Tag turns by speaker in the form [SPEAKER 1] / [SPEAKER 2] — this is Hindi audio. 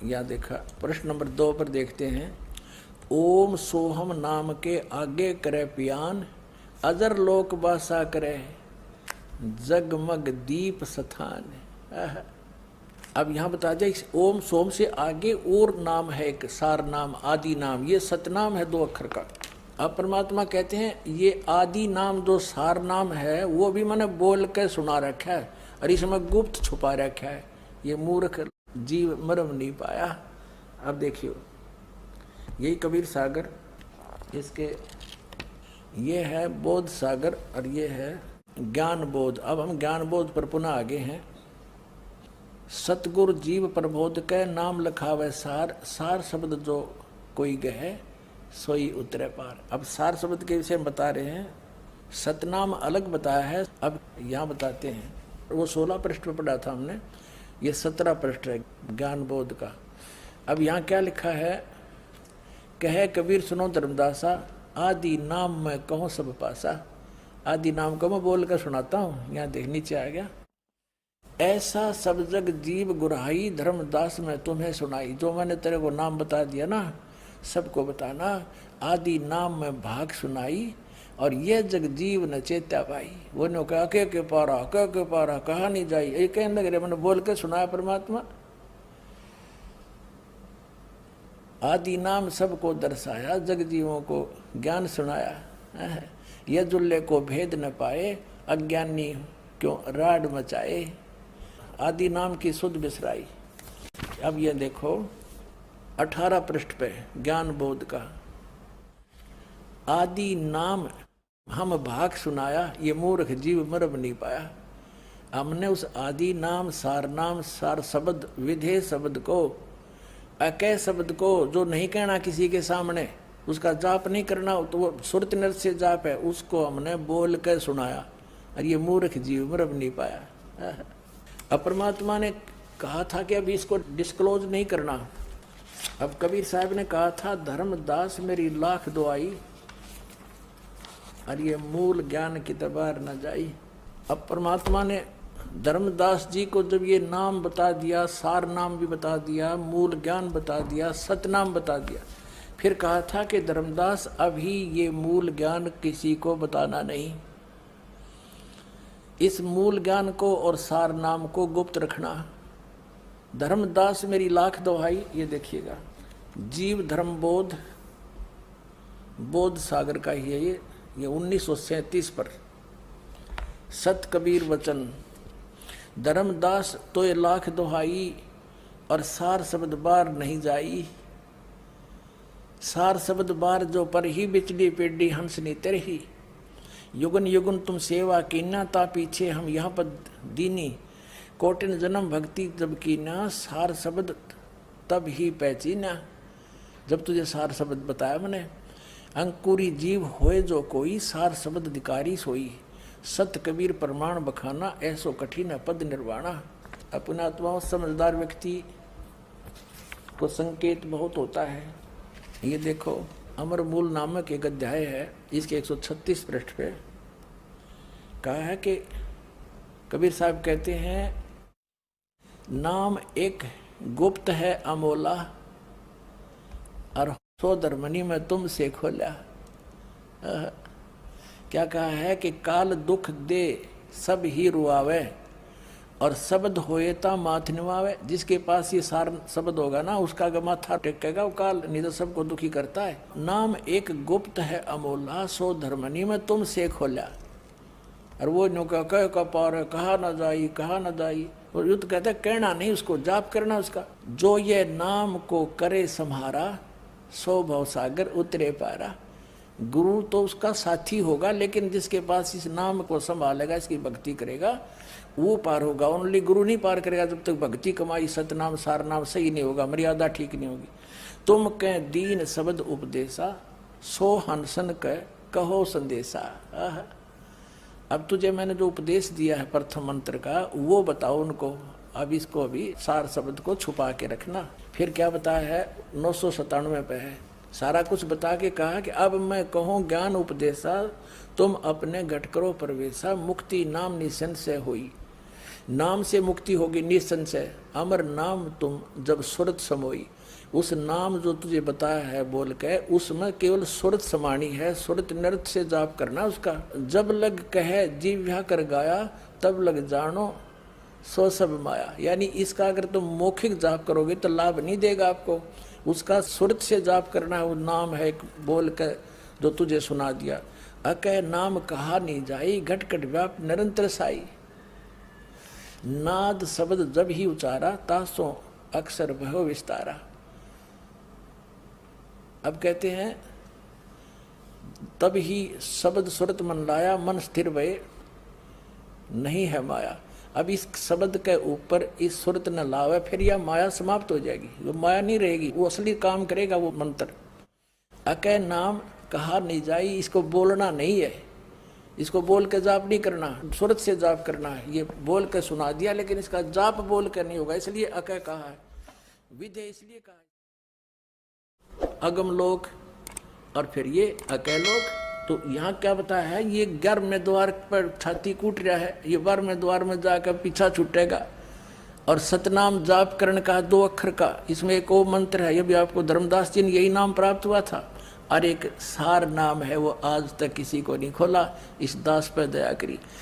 [SPEAKER 1] या देखा प्रश्न नंबर 2 पर देखते हैं। ओम सोहम नाम के आगे करे पियान, अजर लोक बासा करे जगमग दीप स्थान। अब यहाँ बता दिया इस ओम सोम से आगे और नाम है एक सार नाम आदि नाम, ये सतनाम है 2 अक्षर का। अब परमात्मा कहते हैं ये आदि नाम जो सार नाम है वो भी मैंने बोल के सुना रखा है और इसमें गुप्त छुपा रखा है, ये मूर्ख जीव मर्म नहीं पाया। अब देखियो यही कबीर सागर, इसके ये है बोध सागर और ये है ज्ञान बोध। अब हम ज्ञान बोध पर पुनः आगे हैं। सतगुरु जीव प्रबोध के नाम लखावे सार, सार शब्द जो कोई गहे सोई उतरे पार। अब सार शब्द के विषय में बता रहे हैं, सतनाम अलग बताया है। अब यहाँ बताते हैं, वो 16 पृष्ठ पर पढ़ा था हमने, ये 17 पृष्ठ है ज्ञान बोध का। अब यहाँ क्या लिखा है, कहे कबीर सुनो धर्मदासा, आदि नाम में कहूँ सब पासा। आदि नाम को मैं बोल कर सुनाता हूँ, यहाँ देख नीचे आ गया। ऐसा सब जग जीव गुराई, धर्मदास में तुम्हें सुनाई। जो मैंने तेरे को नाम बता दिया ना, सबको बताना। आदि नाम में भाग सुनाई और ये जग जीव न चेत्या पाई। वो ने कहा के पारा कहा नहीं जाई, ये कहने लग रहे मैंने बोल के सुनाया परमात्मा। आदि नाम सबको दर्शाया, जग जीवों को ज्ञान सुनाया। ये जुल्ले को भेद न पाए, अज्ञानी क्यों राड मचाए। आदि नाम की सुध बिसराई। अब ये देखो 18 पृष्ठ पे ज्ञान बोध का। आदि नाम हम भाग सुनाया, ये मूर्ख जीव मरब नहीं पाया। हमने उस आदि नाम सार शब्द विधेय शब्द को, अकय शब्द को जो नहीं कहना किसी के सामने, उसका जाप नहीं करना, तो वो सुरत नर से जाप है, उसको हमने बोल कर सुनाया और ये मूर्ख जीव मरब नहीं पाया। अब परमात्मा ने कहा था कि अभी इसको डिस्क्लोज नहीं करना। अब कबीर साहब ने कहा था धर्मदास मेरी लाख दुआई और ये मूल ज्ञान की दरबार न जाई। अब परमात्मा ने धर्मदास जी को जब ये नाम बता दिया, सार नाम भी बता दिया, मूल ज्ञान बता दिया, सतनाम बता दिया, फिर कहा था कि धर्मदास अभी ये मूल ज्ञान किसी को बताना नहीं। इस मूल ज्ञान को और सार नाम को गुप्त रखना। धर्मदास मेरी लाख दुहाई, ये देखिएगा जीव धर्म बोध, बोध सागर का ही है ये 1937 पर। सत कबीर वचन, धर्मदास तो ये लाख दुहाई और सार शब्द बार नहीं जाई। सार शब्द बार जो पर ही बिचली पेडी हंसनी तेरही। युगन युगन तुम सेवा कीना, ता पीछे हम यहाँ पर दीनी। कोटिन जन्म भक्ति जब कीना, सार शब्द तब ही पहचीना। जब तुझे सार शब्द बताया मैंने। अंकुरी जीव होए जो कोई, सार शब्द अधिकारी सोई। सत कबीर प्रमाण बखाना, ऐसो कठिन पद निर्वाणा। अपना आत्मा समझदार व्यक्ति को संकेत बहुत होता है। ये देखो अमर मूल नामक एक अध्याय है, इसके 136 पृष्ठ पे कहा है कि कबीर साहब कहते हैं नाम एक गुप्त है अमोला, और सो धर्मनी में तुमसे खोला। क्या कहा है कि काल दुख दे सब ही रुआवे, और शब्द होए ता माथ निवावे। जिसके पास ये सार शब्द होगा ना, उसका माथा टेकेगा, वो काल नहीं तो सबको दुखी करता है। नाम एक गुप्त है अमोला, सो धर्मनी में तुमसे खोला। और वो नो कह पार कहा न जाई, कहा न जाई। और युद्ध कहता है कहना नहीं, उसको जाप करना उसका। जो ये नाम को करे सम्हारा, सो भव सागर उतरे पारा। गुरु तो उसका साथी होगा, लेकिन जिसके पास इस नाम को संभालेगा, इसकी भक्ति करेगा, वो पार होगा। ओनली गुरु नहीं पार करेगा जब तक भक्ति कमाई सतनाम सार नाम सही नहीं होगा, मर्यादा ठीक नहीं होगी। तुम कह दीन शब्द उपदेशा, सो हंसन कहो संदेशा। अब तुझे मैंने जो उपदेश दिया है प्रथम मंत्र का, वो बताओ उनको। अब इसको अभी सार शब्द को छुपा के रखना। फिर क्या बताया है 997 पे है, सारा कुछ बता के कहा कि अब मैं कहूँ ज्ञान उपदेशा, तुम अपने घट करो प्रवेशा। मुक्ति नाम निशन से हुई। नाम से मुक्ति होगी निसंशय। अमर नाम तुम जब सुरत समोई, उस नाम जो तुझे बताया है बोल के, उसमें केवल सुरत समानी है, सुरत नृत्य से जाप करना उसका। जब लग कहे जीव्या कर गाया, तब लग जानो सो सब माया। यानी इसका अगर तुम मौखिक जाप करोगे तो लाभ नहीं देगा आपको, उसका सुरत से जाप करना है। वो नाम है एक बोल के जो तुझे सुना दिया। अकह नाम कहा नहीं जाई, घट घट व्याप निरंतर साई। नाद शब्द जब ही उचारा, तासो अक्षर भयो विस्तारा। अब कहते हैं तब ही शब्द सुरत मन लाया, मन स्थिर भये नहीं है माया। अब इस शब्द के ऊपर इस सुरत न लावे, फिर यह माया समाप्त हो जाएगी, वो माया नहीं रहेगी, वो असली काम करेगा वो मंत्र। अकह नाम कहा नहीं जाई, इसको बोलना नहीं है, इसको बोल के जाप नहीं करना, सुरत से जाप करना है। ये बोल के सुना दिया लेकिन इसका जाप बोल के नहीं होगा, इसलिए अकह कहा है। विधेय इसलिए कहा है अगम लोक, और फिर ये अकह लोक। तो यहाँ क्या बताया है, ये 11वें द्वार पर छाती कूट रहा है, ये 12वें द्वार में जाकर पीछा छूटेगा। और सतनाम जाप करण का 2 अक्षर का, इसमें एक और मंत्र है, ये भी आपको धर्मदास जी ने यही नाम प्राप्त हुआ था। और एक सार नाम है, वो आज तक किसी को नहीं खोला, इस दास पर दया करी।